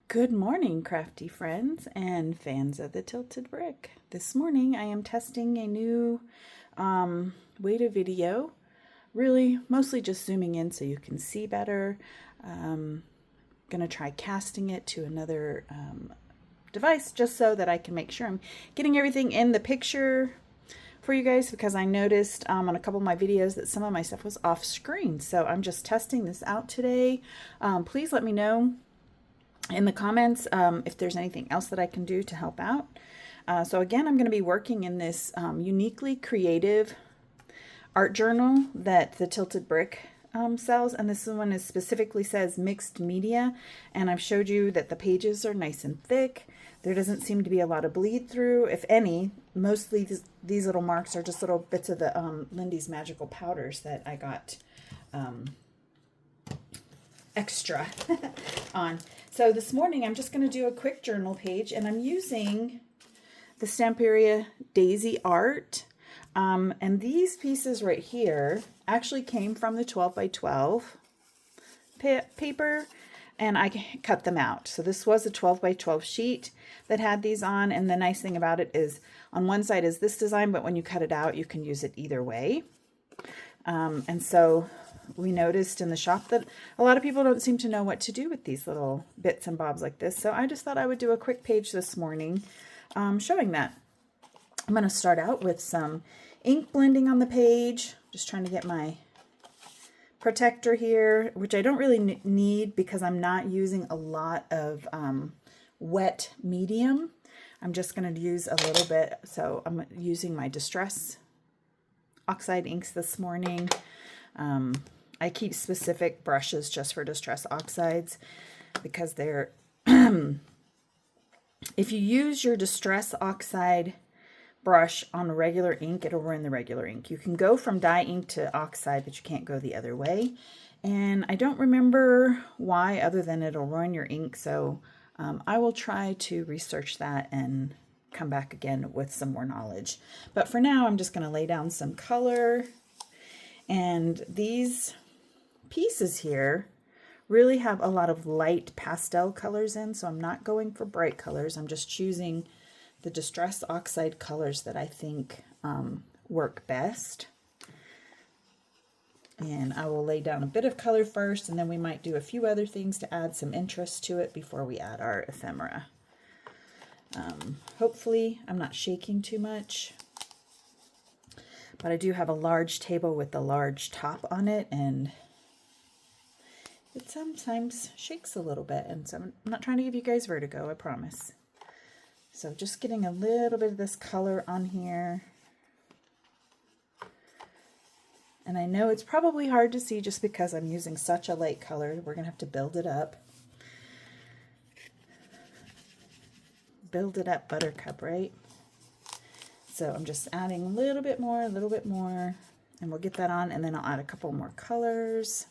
Good morning, crafty friends and fans of the Tilted Brick. This morning I am testing a new way to video, really mostly just zooming in so you can see better. Going to try casting it to another device just so that I can make sure I'm getting everything in the picture for you guys, because I noticed on a couple of my videos that some of my stuff was off screen. So I'm just testing this out today. Please let me know in the comments if there's anything else that I can do to help out. So again, I'm going to be working in this uniquely creative art journal that the Tilted Brick sells, and this one is specifically says mixed media, and I've showed you that the pages are nice and thick. There doesn't seem to be a lot of bleed through, if any. Mostly these little marks are just little bits of the Lindy's Magical Powders that I got extra on. So this morning I'm just going to do a quick journal page, and I'm using the Stamperia Daisy Art. And these pieces right here actually came from the 12 by 12 paper, and I cut them out. So this was a 12 by 12 sheet that had these on, and the nice thing about it is on one side is this design, but when you cut it out you can use it either way. And so we noticed in the shop that a lot of people don't seem to know what to do with these little bits and bobs like this. So I just thought I would do a quick page this morning showing that. I'm going to start out with some ink blending on the page, just trying to get my protector here, which I don't really need because I'm not using a lot of wet medium. I'm just going to use a little bit. So I'm using my Distress Oxide inks this morning. I keep specific brushes just for Distress Oxides because they're, if you use your Distress Oxide brush on regular ink, it'll ruin the regular ink. You can go from dye ink to oxide, but you can't go the other way. And I don't remember why, other than it'll ruin your ink. So I will try to research that and come back again with some more knowledge. But for now, I'm just going to lay down some color. And these pieces here really have a lot of light pastel colors in, so I'm not going for bright colors. I'm just choosing the Distress Oxide colors that I think work best. And I will lay down a bit of color first, and then we might do a few other things to add some interest to it before we add our ephemera. Hopefully I'm not shaking too much, but I do have a large table with a large top on it, and it sometimes shakes a little bit, and so I'm not trying to give you guys vertigo, I promise. So just getting a little bit of this color on here. And I know it's probably hard to see just because I'm using such a light color. We're going to have to build it up. Build it up, buttercup, right? So I'm just adding a little bit more, and we'll get that on, and then I'll add a couple more colors.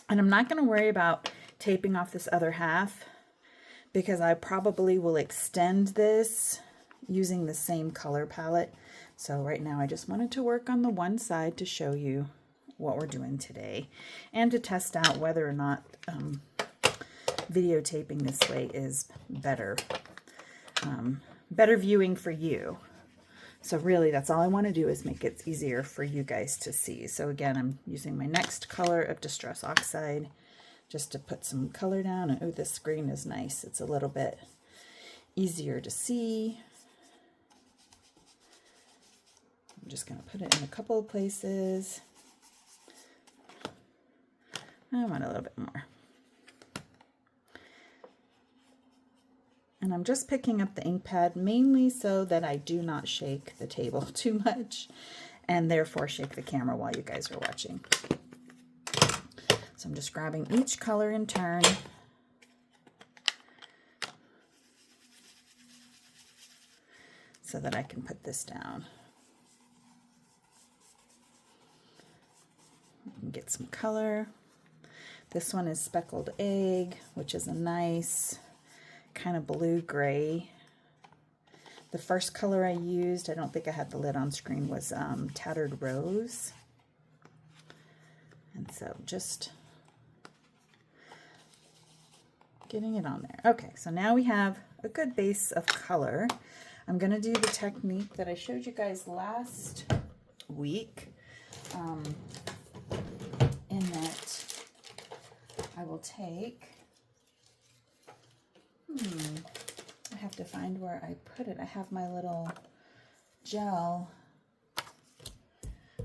And I'm not going to worry about taping off this other half because I probably will extend this using the same color palette. So right now I just wanted to work on the one side to show you what we're doing today and to test out whether or not videotaping this way is better. Better viewing for you. So really that's all I want to do is make it easier for you guys to see. So again, I'm using my next color of Distress Oxide just to put some color down. And oh, this green is nice. It's a little bit easier to see. I'm just going to put it in a couple of places. I want a little bit more. And I'm just picking up the ink pad mainly so that I do not shake the table too much and therefore shake the camera while you guys are watching. So I'm just grabbing each color in turn. So that I can put this down. Get some color. This one is Speckled Egg, which is a nice kind of blue-gray. The first color I used, I don't think I had the lid on screen, was Tattered Rose. And so just getting it on there. Okay, so now we have a good base of color. I'm going to do the technique that I showed you guys last week, in that I will take, I have to find where I put it. I have my little gel.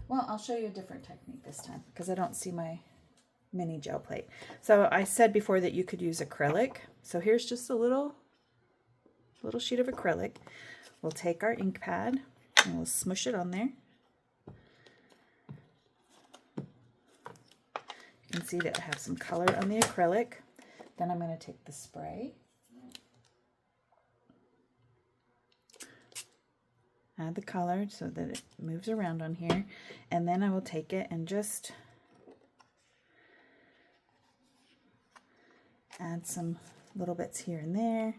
Well, I'll show you a different technique this time because I don't see my mini gel plate. So I said before that you could use acrylic. So here's just a little sheet of acrylic. We'll take our ink pad and we'll smush it on there. You can see that I have some color on the acrylic. Then I'm going to take the spray, add the color so that it moves around on here, and then I will take it and just add some little bits here and there.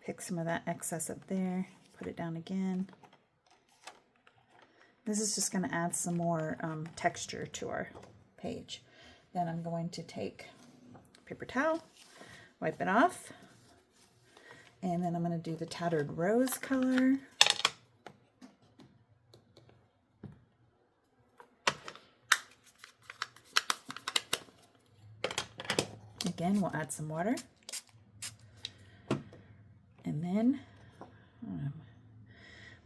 Pick some of that excess up there, put it down again. This is just going to add some more texture to our page. Then I'm going to take a paper towel, wipe it off, and then I'm going to do the Tattered Rose color. Again, we'll add some water. And then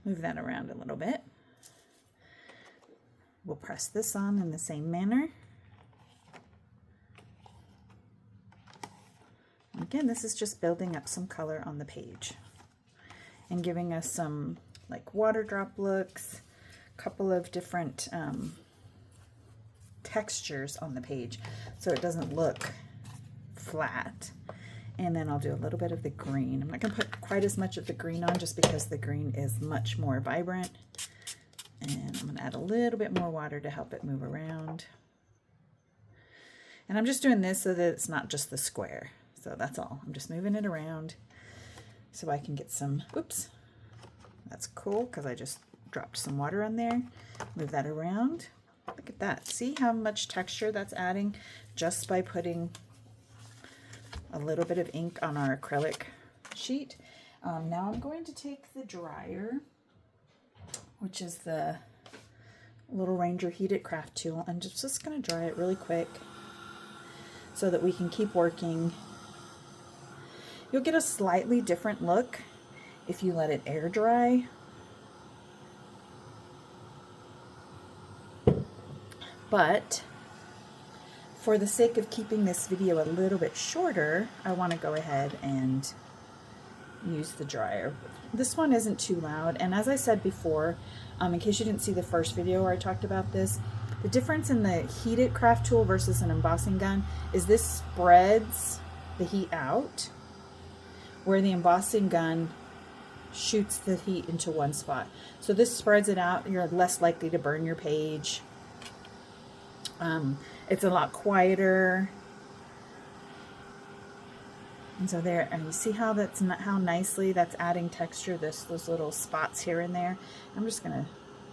move that around a little bit. We'll press this on in the same manner. Again, this is just building up some color on the page and giving us some like water drop looks, a couple of different textures on the page so it doesn't look flat. And then I'll do a little bit of the green. I'm not going to put quite as much of the green on just because the green is much more vibrant. And I'm going to add a little bit more water to help it move around. And I'm just doing this so that it's not just the square. So that's all. I'm just moving it around so I can get some, oops, that's cool because I just dropped some water on there. Move that around. Look at that. See how much texture that's adding just by putting a little bit of ink on our acrylic sheet. Now I'm going to take the dryer, which is the little Ranger heated craft tool, and just going to dry it really quick so that we can keep working. You'll get a slightly different look if you let it air dry. But for the sake of keeping this video a little bit shorter, I want to go ahead and use the dryer. This one isn't too loud, and as I said before, in case you didn't see the first video where I talked about this, the difference in the heated craft tool versus an embossing gun is this spreads the heat out, where the embossing gun shoots the heat into one spot. So this spreads it out. You're less likely to burn your page. It's a lot quieter. And so there, and you see how that's not, how nicely that's adding texture, those little spots here and there. I'm just gonna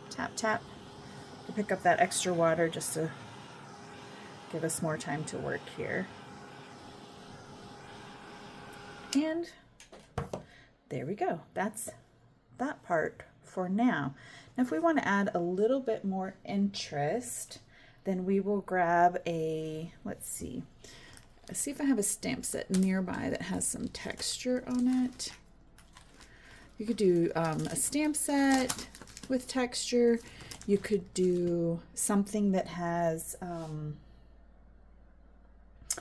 tap to pick up that extra water just to give us more time to work here. And there we go. That's that part for now. Now if we want to add a little bit more interest, then we will grab a, let's see if I have a stamp set nearby that has some texture on it. You could do a stamp set with texture. You could do something that has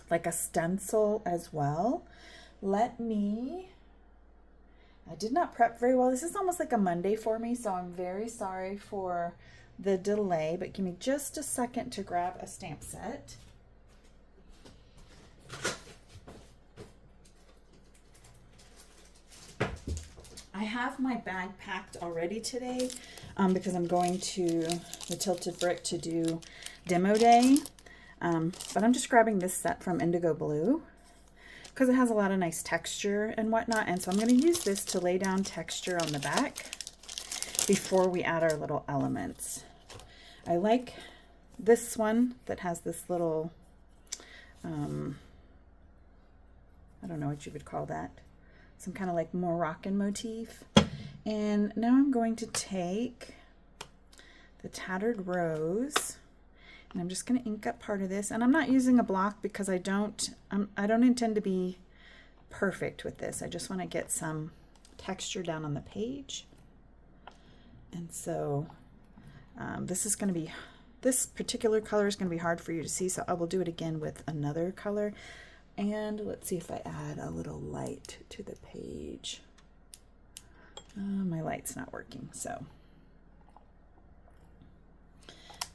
like a stencil as well. I did not prep very well. This is almost like a Monday for me, so I'm very sorry for the delay, but give me just a second to grab a stamp set. I have my bag packed already today because I'm going to the Tilted Brick to do demo day, but I'm just grabbing this set from Indigo Blue because it has a lot of nice texture and whatnot, and so I'm going to use this to lay down texture on the back before we add our little elements. I like this one that has this little, I don't know what you would call that, some kind of like Moroccan motif. And now I'm going to take the Tattered Rose, and I'm just going to ink up part of this. And I'm not using a block because I don't intend to be perfect with this. I just want to get some texture down on the page. And so this particular color is going to be hard for you to see, so I will do it again with another color. And let's see if I add a little light to the page. My light's not working, so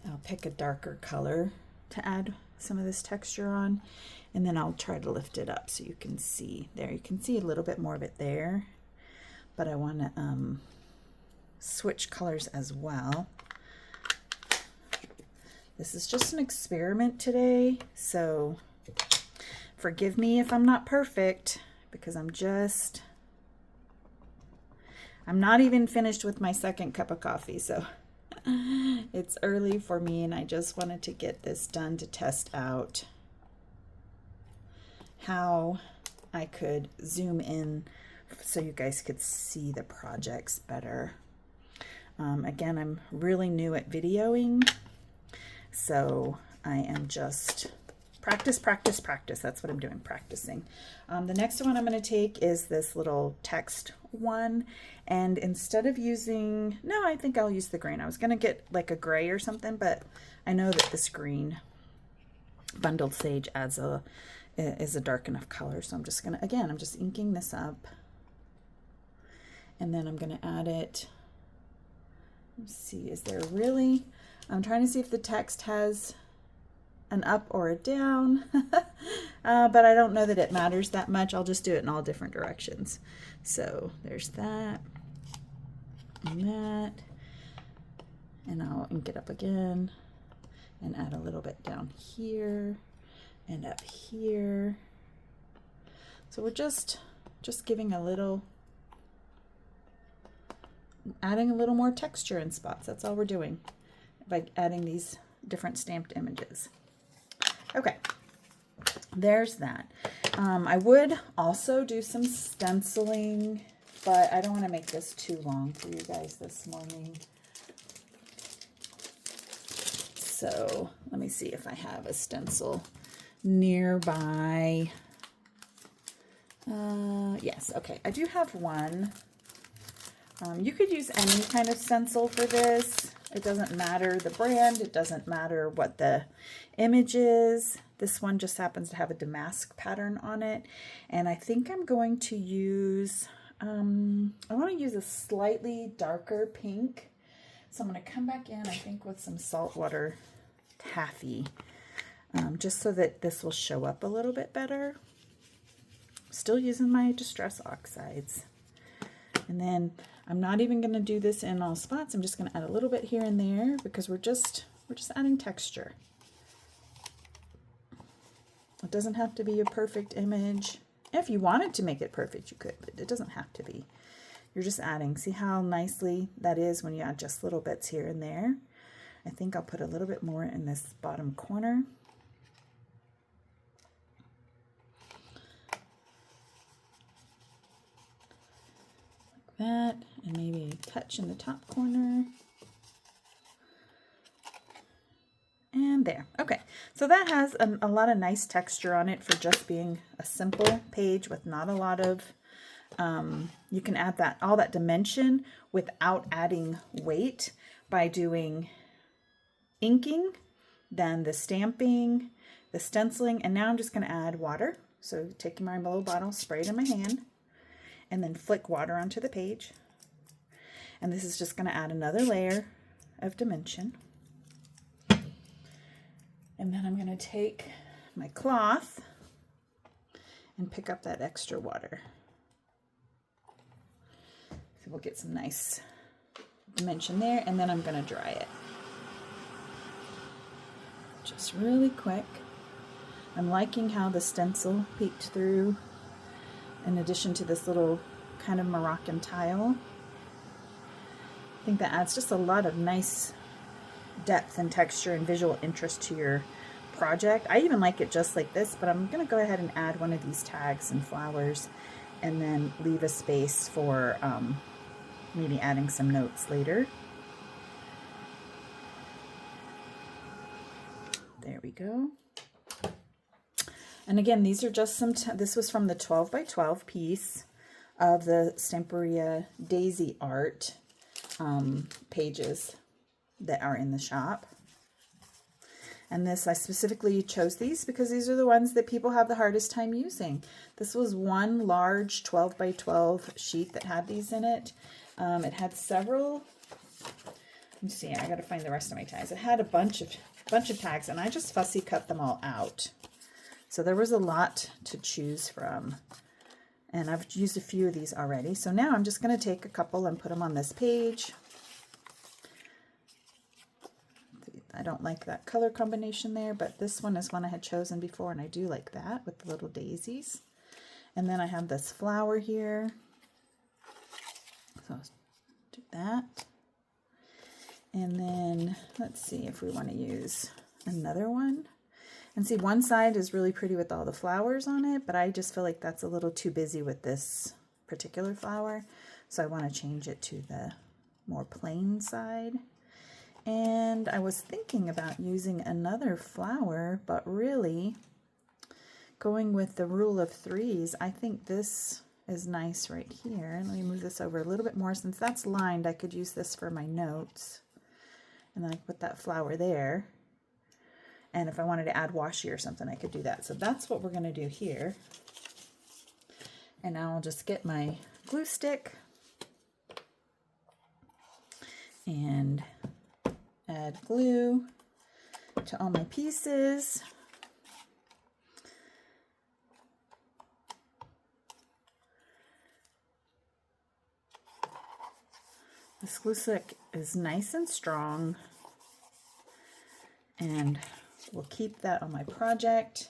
I'll pick a darker color to add some of this texture on, and then I'll try to lift it up so you can see. There, you can see a little bit more of it there, but I want to switch colors as well. This is just an experiment today, so forgive me if I'm not perfect, because I'm not even finished with my second cup of coffee, so it's early for me, and I just wanted to get this done to test out how I could zoom in so you guys could see the projects better. Again, I'm really new at videoing, so I am just practice. That's what I'm doing, practicing. The next one I'm going to take is this little text one, and instead of using, no, I think I'll use the green. I was going to get like a gray or something, but I know that this green Bundled Sage is a dark enough color, so I'm just going to, again, I'm just inking this up, and then I'm going to add it. Let's see, is there really, I'm trying to see if the text has an up or a down, but I don't know that it matters that much. I'll just do it in all different directions. So there's that and that, and I'll ink it up again and add a little bit down here and up here. So we're just giving a little, adding a little more texture in spots. That's all we're doing by adding these different stamped images. Okay, there's that. I would also do some stenciling, but I don't want to make this too long for you guys this morning. So let me see if I have a stencil nearby. Yes, okay, I do have one. You could use any kind of stencil for this. It doesn't matter the brand. It doesn't matter what the image is. This one just happens to have a damask pattern on it. And I think I'm going to use, I want to use a slightly darker pink. So I'm going to come back in, I think, with some saltwater taffy, just so that this will show up a little bit better. Still using my Distress Oxides. And then I'm not even going to do this in all spots. I'm just going to add a little bit here and there because we're just adding texture. It doesn't have to be a perfect image. If you wanted to make it perfect, you could, but it doesn't have to be. You're just adding. See how nicely that is when you add just little bits here and there? I think I'll put a little bit more in this bottom corner. That, and maybe a touch in the top corner. And there. Okay, so that has a lot of nice texture on it for just being a simple page with not a lot of, you can add that all that dimension without adding weight by doing inking, then the stamping, the stenciling, and now I'm just going to add water. So taking my little bottle, spray it in my hand, and then flick water onto the page. And this is just going to add another layer of dimension. And then I'm going to take my cloth and pick up that extra water. So we'll get some nice dimension there, and then I'm going to dry it. Just really quick. I'm liking how the stencil peeked through in addition to this little kind of Moroccan tile. I think that adds just a lot of nice depth and texture and visual interest to your project. I even like it just like this, but I'm going to go ahead and add one of these tags and flowers and then leave a space for maybe adding some notes later. There we go. And again, these are just some, this was from the 12 by 12 piece of the Stamperia Daisy art pages that are in the shop. And this, I specifically chose these because these are the ones that people have the hardest time using. This was one large 12 by 12 sheet that had these in it. It had several, let me see, I gotta find the rest of my tags. It had a bunch of tags, and I just fussy cut them all out. So there was a lot to choose from. And I've used a few of these already. So now I'm just gonna take a couple and put them on this page. I don't like that color combination there, but this one is one I had chosen before, and I do like that with the little daisies. And then I have this flower here. So I'll do that. And then let's see if we want to use another one. And see, one side is really pretty with all the flowers on it, but I just feel like that's a little too busy with this particular flower. So I want to change it to the more plain side. And I was thinking about using another flower, but really going with the rule of threes, I think this is nice right here. Let me move this over a little bit more. Since that's lined, I could use this for my notes. And then I put that flower there. And if I wanted to add washi or something, I could do that. So that's what we're going to do here. And now I'll just get my glue stick and add glue to all my pieces. This glue stick is nice and strong, and we'll keep that on my project.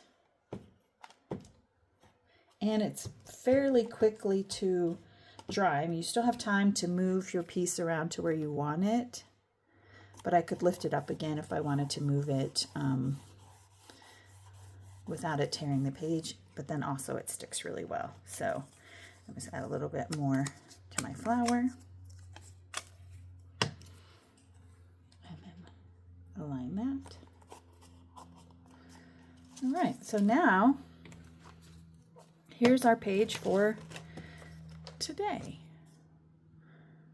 And it's fairly quickly to dry. I mean, you still have time to move your piece around to where you want it, but I could lift it up again if I wanted to move it without it tearing the page, but then also it sticks really well. So let me just add a little bit more to my flower. And then align that. All right, so now here's our page for today.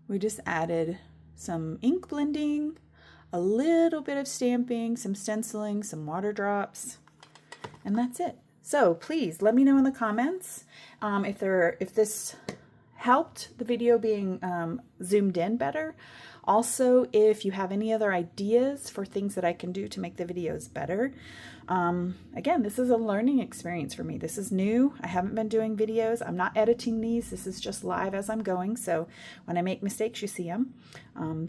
We just added some ink blending, a little bit of stamping, some stenciling, some water drops, and that's it. So please let me know in the comments if this helped the video being zoomed in better. Also, if you have any other ideas for things that I can do to make the videos better. Again, this is a learning experience for me. This is new. I haven't been doing videos. I'm not editing these. This is just live as I'm going. So when I make mistakes, you see them.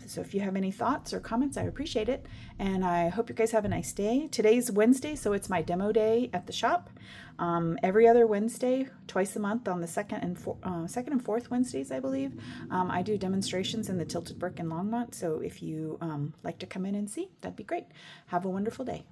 So if you have any thoughts or comments, I appreciate it. And I hope you guys have a nice day. Today's Wednesday, so it's my demo day at the shop. Every other Wednesday, twice a month on the second and fourth Wednesdays, I believe, I do demonstrations in the Tilted Brick in Longmont. So if you like to come in and see, that'd be great. Have a wonderful day.